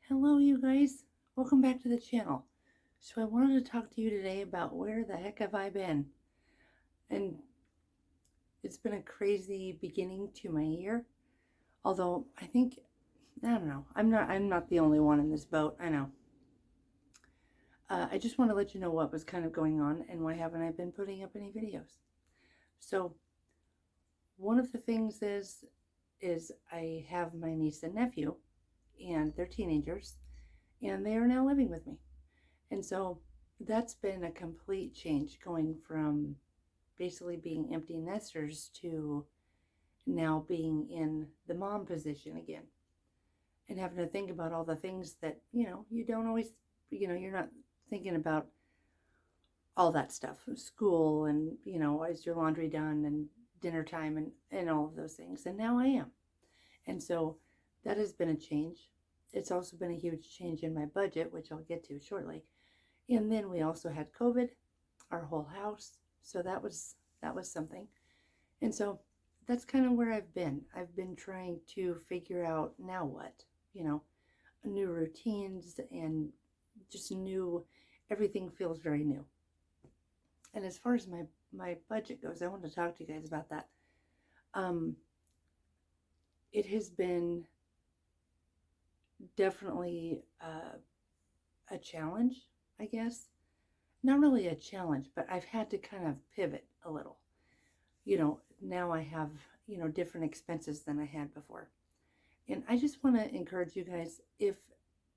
Hello, you guys. Welcome back to the channel. So, I wanted to talk to you today about where the heck have I been? And it's been a crazy beginning to my year. Although I don't know. I'm not the only one in this boat. I know. I just want to let you know what was kind of going on and why haven't I been putting up any videos. So, one of the things is I have my niece and nephew, and they're teenagers, and they are now living with me. And so that's been a complete change, going from basically being empty nesters to now being in the mom position again and having to think about all the things that, you don't always, you're not thinking about all that stuff, school and, is your laundry done and dinner time and all of those things. And now I am. And so that has been a change. It's also been a huge change in my budget, which I'll get to shortly. And then we also had COVID, our whole house. So that was something. And so that's kind of where I've been. I've been trying to figure out now what, you know, new routines and just new, everything feels very new. And as far as my budget goes, I want to talk to you guys about that. Um, it has been definitely a challenge, I guess. Not really a challenge, but I've had to kind of pivot a little. Now I have, different expenses than I had before. And I just want to encourage you guys, if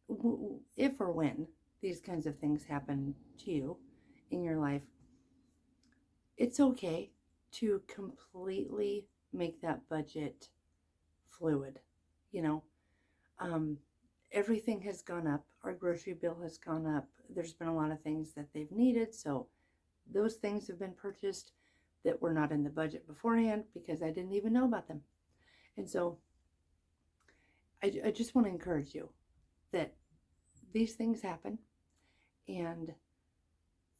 or when these kinds of things happen to you in your life, it's okay to completely make that budget fluid. You know, um, everything has gone up. Our grocery bill has gone up. There's been a lot of things that they've needed. So those things have been purchased that were not in the budget beforehand because I didn't even know about them. And so I just want to encourage you that these things happen, and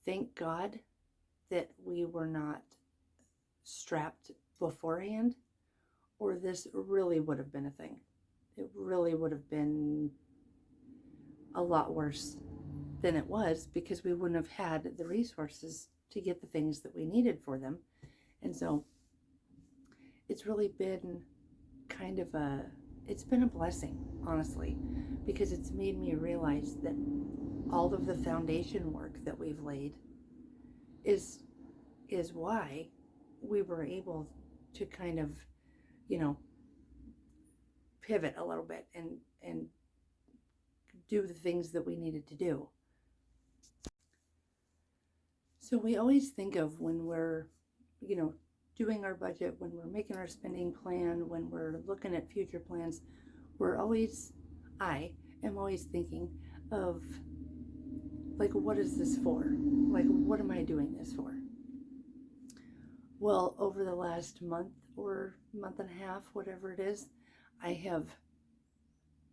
thank God that we were not strapped beforehand, or this really would have been a thing. It really would have been a lot worse than it was because we wouldn't have had the resources to get the things that we needed for them. And so it's really been kind of it's been a blessing, honestly, because it's made me realize that all of the foundation work that we've laid is why we were able to kind of, you know, pivot a little bit and do the things that we needed to do. So we always think of when we're, you know, doing our budget, when we're making our spending plan, when we're looking at future plans, I am always thinking of, like, what is this for? Like, what am I doing this for? Well, over the last month or month and a half, whatever it is,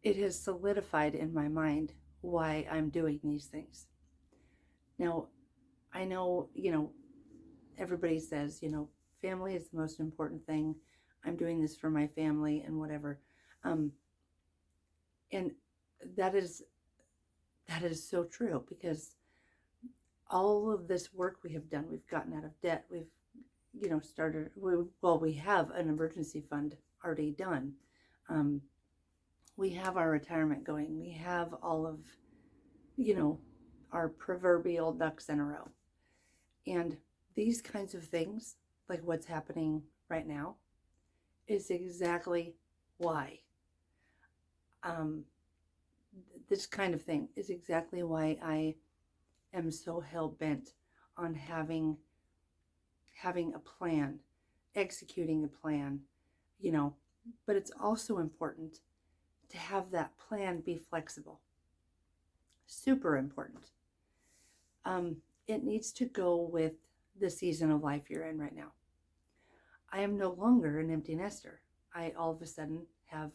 it has solidified in my mind why I'm doing these things. Now, I know, everybody says, family is the most important thing. I'm doing this for my family and whatever. Um, and that is so true, because all of this work we have done, we've gotten out of debt. We've, we have an emergency fund already done. We have our retirement going. We have all of, you know, our proverbial ducks in a row. And these kinds of things, like what's happening right now, is exactly why. This kind of thing is exactly why I am so hell bent on having a plan, executing a plan, you know. But it's also important to have that plan be flexible. Super important. It needs to go with the season of life you're in right now. I am no longer an empty nester. I all of a sudden have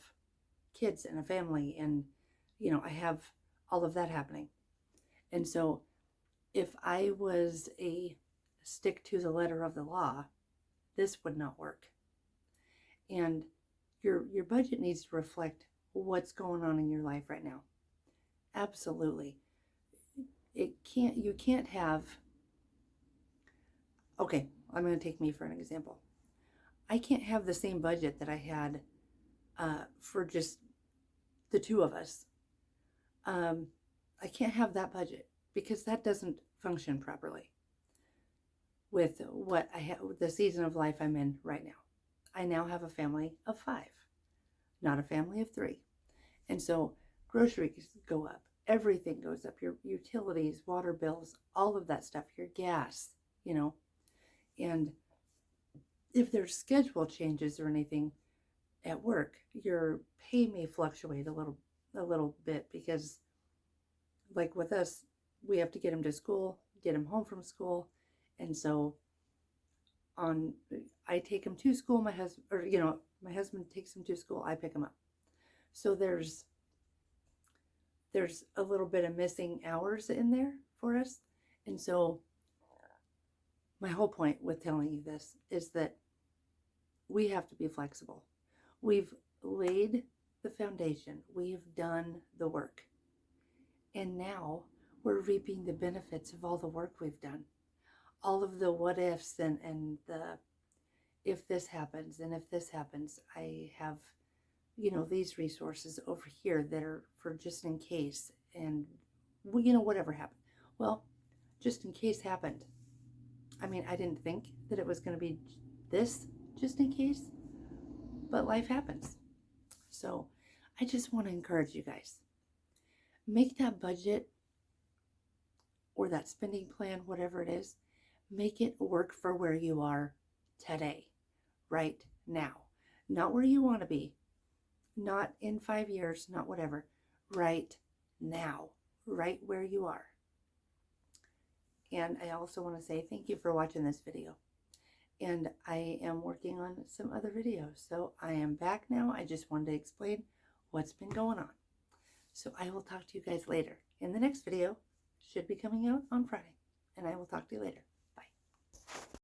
kids and a family, and, I have all of that happening. And so if I was a stick to the letter of the law, this would not work. And your budget needs to reflect what's going on in your life right now. Absolutely. You can't have, okay, I'm going to take me for an example. I can't have the same budget that I had for just the two of us. Um, I can't have that budget because that doesn't function properly with what I have, the season of life I'm in right now. I now have a family of 5, not a family of 3. And so groceries go up, everything goes up, your utilities, water bills, all of that stuff, your gas, you know. And if there's schedule changes or anything at work, your pay may fluctuate a little bit because like with us, we have to get him to school, get him home from school. And so on I take him to school, my husband, or my husband takes him to school, I pick him up. So there's a little bit of missing hours in there for us. And so my whole point with telling you this is that we have to be flexible. We've laid the foundation. We've done the work. And now we're reaping the benefits of all the work we've done. All of the what ifs and the if this happens and if this happens, I have, these resources over here that are for just in case. And, whatever happened. Well, just in case happened. I mean, I didn't think that it was going to be this just in case, but life happens. So I just want to encourage you guys. Make that budget or that spending plan, whatever it is, make it work for where you are today, right now. Not where you want to be, not in 5 years, not whatever, right now, right where you are. And I also want to say thank you for watching this video. And I am working on some other videos. So I am back now. I just wanted to explain what's been going on. So I will talk to you guys later. In the next video, should be coming out on Friday. And I will talk to you later.